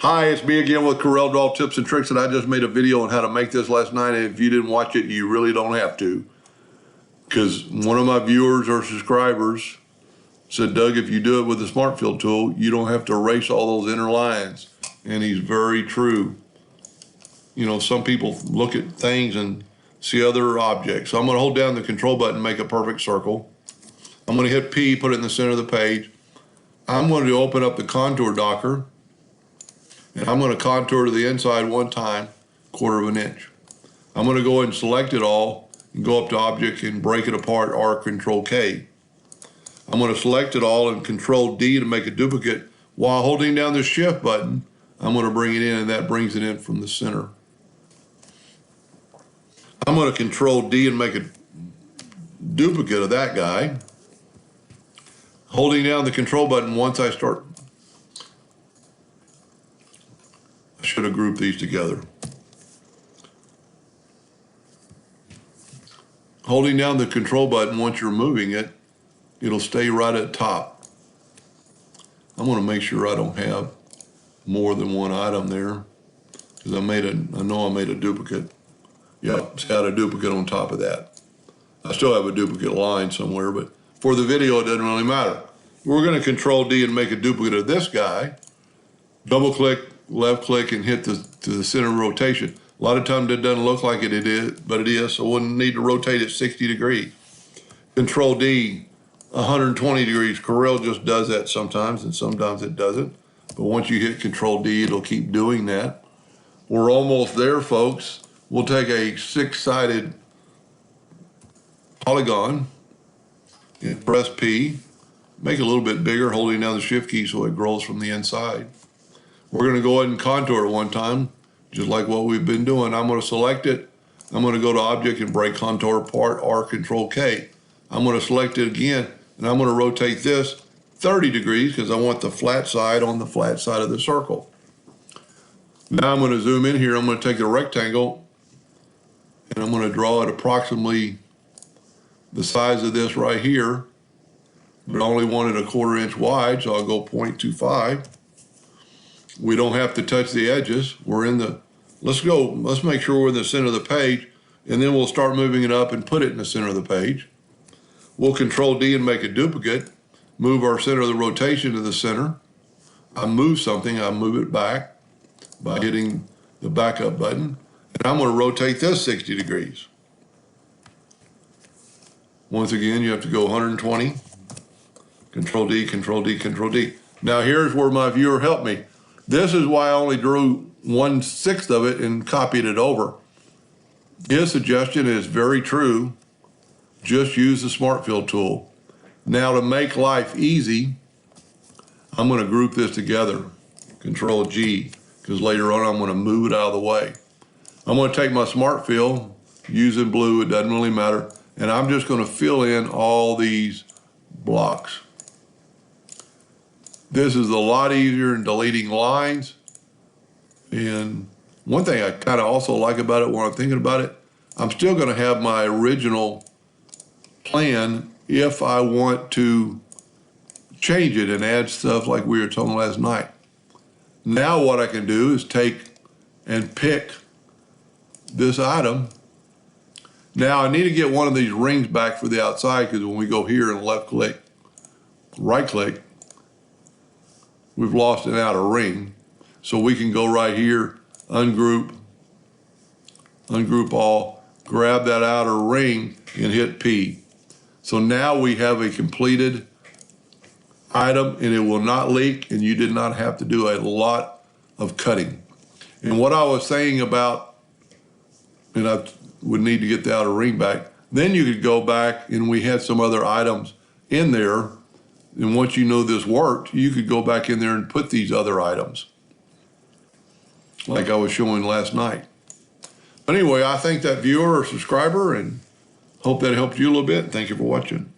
Hi, it's me again with Corel Draw Tips and Tricks, and I just made a video on how to make this last night, and if you didn't watch it, you really don't have to. Because one of my viewers or subscribers said, Doug, if you do it with the Smart Fill tool, you don't have to erase all those inner lines. And he's very true. You know, some people look at things and see other objects. So I'm going to hold down the control button and make a perfect circle. I'm going to hit P, put it in the center of the page. I'm going to open up the contour docker. And I'm going to contour to the inside one time, 1/4 of an inch. I'm going to go ahead and select it all and go up to Object and break it apart, or Control K. I'm going to select it all and Control D to make a duplicate. While holding down the Shift button, I'm going to bring it in, and that brings it in from the center. I'm going to Control D and make a duplicate of that guy. Holding down the control button once I start. I should have grouped these together. Holding down the control button once you're moving it, it'll stay right at top. I'm going to make sure I don't have more than one item there, because I know I made a duplicate. Yep, it's got a duplicate on top of that. I still have a duplicate line somewhere, but for the video, it doesn't really matter. We're going to Control D and make a duplicate of this guy. Double click, left click, and hit to the center rotation. A lot of times it doesn't look like it is, but it is, so we'll need to rotate it 60 degrees. Control D, 120 degrees. Corel just does that sometimes, and sometimes it doesn't. But once you hit Control D, it'll keep doing that. We're almost there, folks. We'll take a 6-sided polygon and press P. Make it a little bit bigger, holding down the Shift key so it grows from the inside. We're going to go ahead and contour it one time, just like what we've been doing. I'm going to select it. I'm going to go to Object and break contour apart, or Control K. I'm going to select it again, and I'm going to rotate this 30 degrees because I want the flat side on the flat side of the circle. Now I'm going to zoom in here. I'm going to take a rectangle, and I'm going to draw it approximately the size of this right here, but I only want it 1/4 inch wide, so I'll go 0.25. We don't have to touch the edges. We're in the, let's make sure we're in the center of the page, and then we'll start moving it up and put it in the center of the page. We'll Control D and make a duplicate, move our center of the rotation to the center. I move something, I move it back by hitting the backup button, and I'm going to rotate this 60 degrees. Once again, you have to go 120, Control D, Control D, Control D. Now here's where my viewer helped me. This is why I only drew 1/6 of it and copied it over. His suggestion is very true. Just use the Smart Fill tool. Now to make life easy, I'm going to group this together. Control G, because later on I'm going to move it out of the way. I'm going to take my Smart Fill, using blue, it doesn't really matter, and I'm just going to fill in all these blocks. This is a lot easier than deleting lines. And one thing I kind of also like about it when I'm thinking about it, I'm still going to have my original plan if I want to change it and add stuff like we were talking last night. Now what I can do is take and pick this item. Now I need to get one of these rings back for the outside, because when we go here and left click, right click, we've lost an outer ring. So we can go right here, ungroup all, grab that outer ring and hit P. So now we have a completed item, and it will not leak, and you did not have to do a lot of cutting. And what I was saying about, and I would need to get the outer ring back, then you could go back, and we had some other items in there. And once you know this worked, you could go back in there and put these other items, like I was showing last night. But anyway, I thank that viewer or subscriber, and hope that helped you a little bit. Thank you for watching.